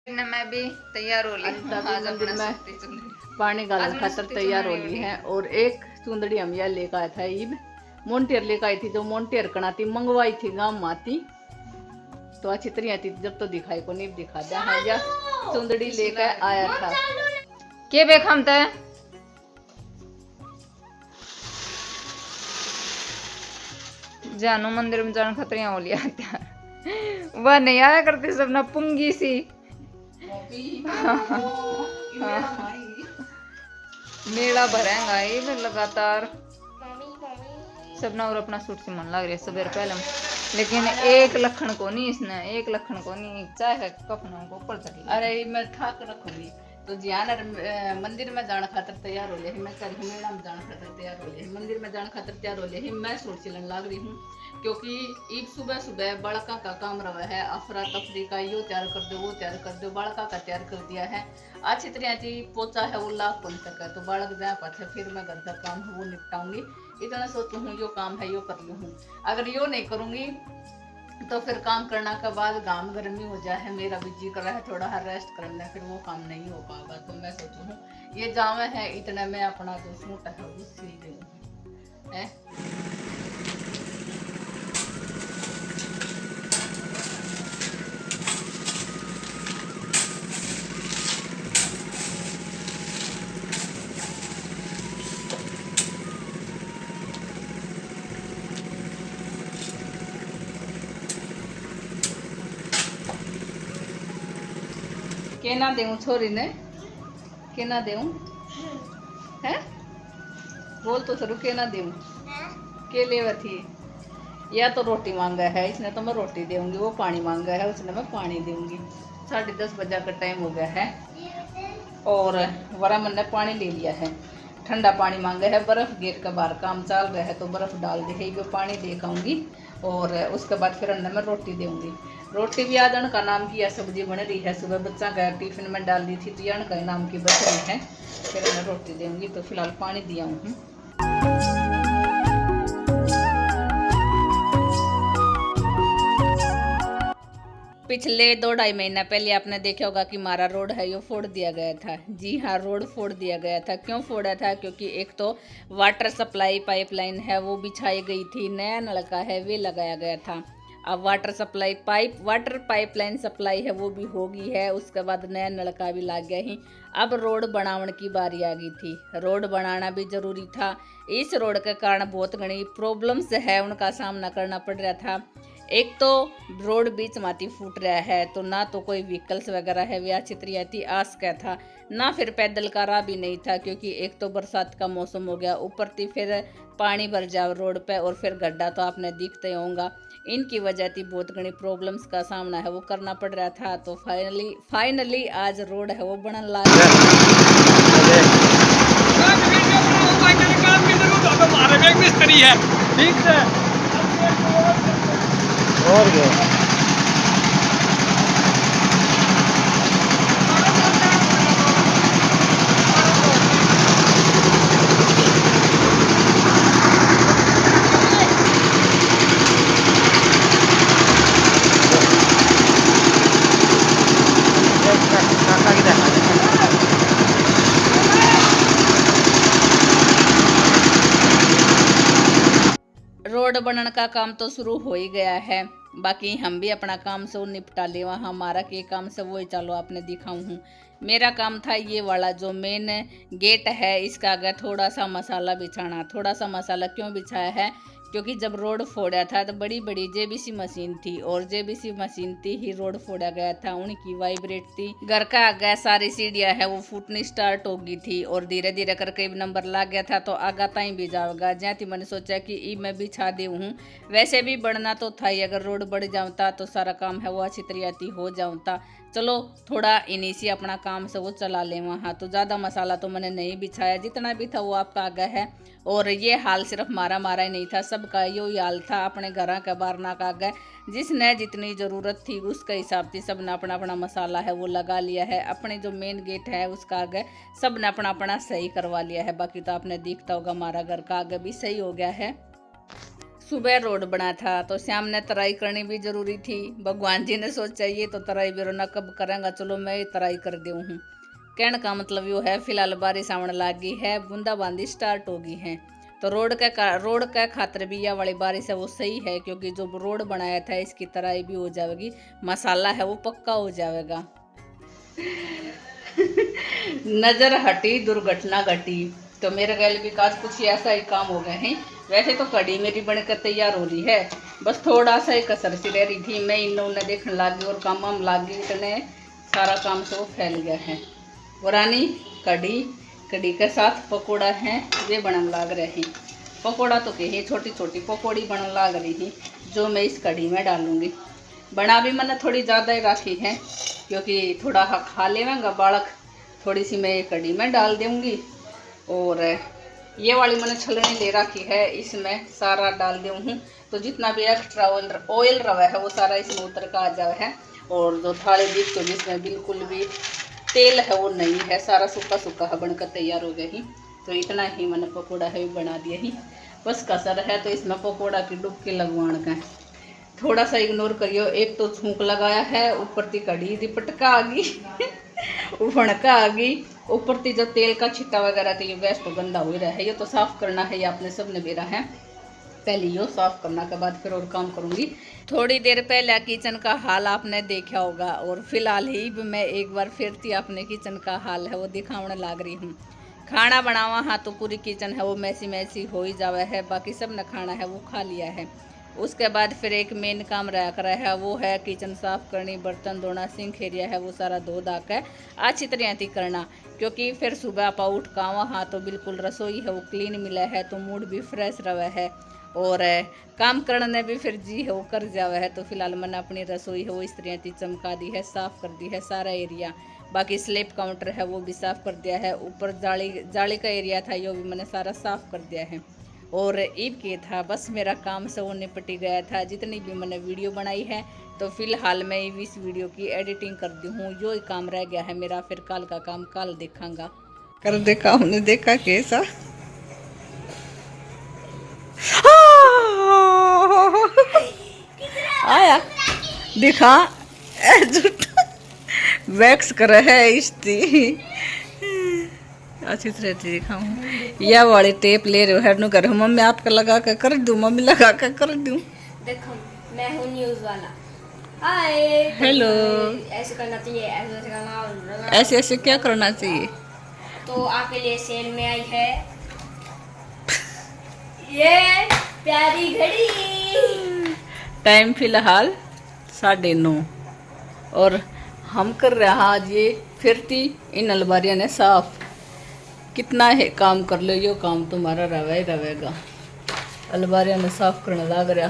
मैं भी तैयार हो ली। आज मंदिर अपना में सूती चुनरी पानी आज गालन मैंने खातर सूती तैयार हो चुनरी ली ओढ़ी। है। और एक चुंदड़ी हम यह लेकर आया था ईब मोन्टेर लेकर आई थी, जो मोन्टेर कनाती मंगवाई थी गाँव माती, तो अच्छी तरह थी जब तो दिखाई को नहीं दिखा दिया है। यह चुंदड़ी लेकर आया था। के बे खामता है जानू मंदिर में जान खतरिया हो लिया वह नहीं आया करती सब ना पुंगी सी। मेला भरेगा ये फिर लगातार सब ना। और अपना सूट से मन लग रही है सवेरे पहले, लेकिन एक लखन को नहीं, इसने एक लखन को नहीं चाहे कफनों को ऊपर चढ़। अरे मैं ठाक रखूंगी तो जियान मंदिर में जाने खातर तैयार हो ले, मैं कल मेला में जाने खातर तैयार हो ले, मंदिर में जाने खातर तैयार हो ले। मैं सूट सिलन लाग रही हूँ क्योंकि ईद सुबह सुबह बड़का का काम रहा है, अफरा तफरी का, यो तैयार कर दो वो तैयार कर दो, बड़का का तैयार कर दिया है। अच्छी तरह से पोचा है वो लाख कौन तक है, तो बालक जाए पाछे फिर मैं घर का काम है वो निपटाऊंगी। इतना सोचू हूँ जो काम है यो कर लू हूँ। अगर यो नहीं करूँगी तो फिर काम करना के बाद गाम गर्मी हो जाए है, मेरा भी जी कर रहा है थोड़ा रेस्ट करना, फिर वो काम नहीं हो पाएगा। तो मैं सोचू हूँ ये जावे है इतना मैं अपना जो सूट है वो सिल दूँ है। के ना देऊं छोरी ने, के ना देऊं है, बोल तो सरू के ना देऊं, के ले थी। या तो रोटी मांगा है इसने तो मैं रोटी दूंगी, वो पानी मांगा है उसने मैं पानी दूंगी। 10:30 बजे का टाइम हो गया है और वरा मन ने पानी ले लिया है, ठंडा पानी मांगा है। बर्फ़ गिर का बाहर काम चल रहा है तो बर्फ़ डाल दे वो पानी दे आऊँगी और उसके बाद फिर अन्ना मैं रोटी दूंगी। रोटी भी आज का नाम की है, सब्जी बन रही है, सुबह बच्चा का टिफिन में डाल दी थी तो यण का नाम की बच रही है, फिर मैं रोटी दूंगी। तो फिलहाल पानी दिया हूँ। पिछले 2-2.5 महीना पहले आपने देखा होगा कि हमारा रोड है यो फोड़ दिया गया था। जी हाँ, रोड फोड़ दिया गया था। क्यों फोड़ा था? क्योंकि एक तो वाटर सप्लाई पाइपलाइन है वो बिछाई गई थी, नया नलका है वे लगाया गया था। अब वाटर पाइपलाइन सप्लाई है वो भी हो गई है, उसके बाद नया नलका भी लग गया ही। अब रोड बनावन की बारी आ गई थी। रोड बनाना भी जरूरी था। इस रोड के कारण बहुत घनी प्रॉब्लम्स है उनका सामना करना पड़ रहा था। एक तो रोड बीच माती फूट रहा है, तो ना तो कोई व्हीकल्स वगैरह है वे चित्रियाती आस का था, ना फिर पैदल का राह भी नहीं था, क्योंकि एक तो बरसात का मौसम हो गया, ऊपर से फिर पानी भर जाओ रोड पे और फिर गड्ढा तो आपने दिखते होगा। इनकी वजह से बहुत घनी प्रॉब्लम्स का सामना है वो करना पड़ रहा था। तो फाइनली आज रोड है वो बनने लगा। ठीक है और क्या रोड बनने का काम तो शुरू हो ही गया है, बाकी हम भी अपना काम से निपटा ले। वहाँ हमारा के काम से वो ही चलो आपने दिखाऊँ हूँ। मेरा काम था ये वाला जो मेन गेट है इसका आगे थोड़ा सा मसाला बिछाना। थोड़ा सा मसाला क्यों बिछाया है? क्योंकि जब रोड फोड़ा था तो बड़ी बड़ी जेबीसी मशीन थी और जेबीसी मशीन थी ही रोड फोड़ा गया था, उनकी वाइब्रेट थी। घर का आगे सारी सीढ़ियाँ है वो फूटनी स्टार्ट हो गई थी और धीरे धीरे करके नंबर लग गया था, तो आगा ताई भी जाओगा। जैसे मैंने सोचा कि ई मैं बिछा दी हूँ, वैसे भी बढ़ना तो था ही, अगर रोड बढ़ जाता तो सारा काम है वो अच्छी तरह हो जाता। चलो थोड़ा इन्हीं से अपना काम से वो चला ले। वहाँ तो ज़्यादा मसाला तो मैंने नहीं बिछाया, जितना भी था वो आपका आगे है। और ये हाल सिर्फ मारा ही नहीं था, सबका यो हाल था अपने घर के बारना का आगे। जिसने जितनी ज़रूरत थी उसके हिसाब से सब ने अपना अपना मसाला है वो लगा लिया है। अपने जो मेन गेट है उसका आगे सब ने अपना अपना सही करवा लिया है। बाकी तो आपने देखता होगा हमारा घर का आगे भी सही हो गया है। सुबह रोड बना था तो शाम ने तराई करनी भी जरूरी थी। भगवान जी ने सोचा ये तो तराई बेरोना कब करेंगा, चलो मैं ही तराई कर दूँ हूँ। कहने का मतलब यो है फिलहाल बारिश आने लगी है, बूंदाबांदी स्टार्ट हो गई है। तो रोड के खातिर भी यह वाली बारिश है वो सही है, क्योंकि जो रोड बनाया था इसकी तराई भी हो जाएगी, मसाला है वो पक्का हो जाएगा। नजर हटी दुर्घटना घटी। तो मेरे गैल भी काज कुछ ऐसा ही काम हो गए हैं। वैसे तो कड़ी मेरी बनकर तैयार हो रही है, बस थोड़ा सा ही कसर सी रह रही थी। मैं इन्होंने देखने लगी और काम वाम लगी, इतने सारा काम से वो फैल गया है। वरानी कड़ी के साथ पकौड़ा हैं वे बनने लग रहे हैं। पकौड़ा तो कहीं छोटी छोटी पकौड़ी बनने लग रही थी, जो मैं इस कड़ी में डालूंगी। बना भी मैंने थोड़ी ज़्यादा ही रखी है, क्योंकि थोड़ा खा लेगा बालक, थोड़ी सी मैं कड़ी में डाल दूँगी। और ये वाली मैंने छलनी ले रखी है, इसमें सारा डाल दूँ हूँ। तो जितना भी एक्स्ट्रा ऑयल रवा है वो सारा इसमें उतर का आ जाए है। और जो थाली दिख तो जिसमें बिल्कुल भी तेल है वो नहीं है, सारा सूखा सूखा है बनकर तैयार हो गया ही। तो इतना ही मैंने पकौड़ा है बना दिया ही, बस कसर है। तो इसमें पकौड़ा की डुबकी लगवाने का थोड़ा सा इग्नोर करियो। एक तो छूक लगाया है, ऊपर की कड़ी दी पटका आ गई उफणका आ गई, ऊपर की जो तेल का छिट्टा वगैरह थी, गैस तो गंदा हो रहा है। ये तो साफ करना है, ये आपने सब ने बेरा है। पहले यो साफ करना के बाद फिर और काम करूंगी। थोड़ी देर पहले किचन का हाल आपने देखा होगा, और फिलहाल ही मैं एक बार फिर थी अपने किचन का हाल है वो दिखाने लग रही हूँ। खाना बनावा हाँ तो पूरी किचन है वो मैसी हो ही जावा है, बाकी सब ने खाना है वो खा लिया है। उसके बाद फिर एक मेन काम रह कर है, वो है किचन साफ करनी, बर्तन धोना, सिंक एरिया है वो सारा धो धा के अच्छी तरह थी करना। क्योंकि फिर सुबह आप उठ का हाँ तो बिल्कुल रसोई है वो क्लीन मिला है, तो मूड भी फ्रेश रहा है और काम करने भी फिर जी है वो कर जावा है। तो फिलहाल मैंने अपनी रसोई है वो इस तरह थी चमका दी है, साफ़ कर दी है सारा एरिया। बाकी स्लेब काउंटर है वो भी साफ़ कर दिया है। ऊपर जाली का एरिया था यो भी मैंने सारा साफ़ कर दिया है। और ईब के था बस मेरा काम से वो निपटी गया था, जितनी भी मैंने वीडियो बनाई है। तो फिलहाल मैं इस वीडियो की एडिटिंग कर दी हूँ, जो ही काम रह गया है मेरा, फिर कल का काम कल देखांगा। कर देखा हमने देखा कैसा आया दिखा वैक्स कर है इसकी अच्छी तरह से दिखाऊं। यह वाली टेप ले रहे हो हेड नु कर, मम्मी आपका लगा कर कर दूं, मम्मी लगा कर कर दूं। देखो मैं हूँ न्यूज़ वाला। Hi hello. ऐसे करना चाहिए, ऐसे करना, ऐसे ऐसे क्या करना चाहिए? तो आपके लिए सेल में आई है ये प्यारी घड़ी। टाइम फिलहाल 9:30 और हम कर रहे हैं आज ये फिरती इन अलमारियां ने साफ। कितना है काम कर लो, यो काम तुम्हारा रहेगा। अलमारियां ने साफ करने लग रहा।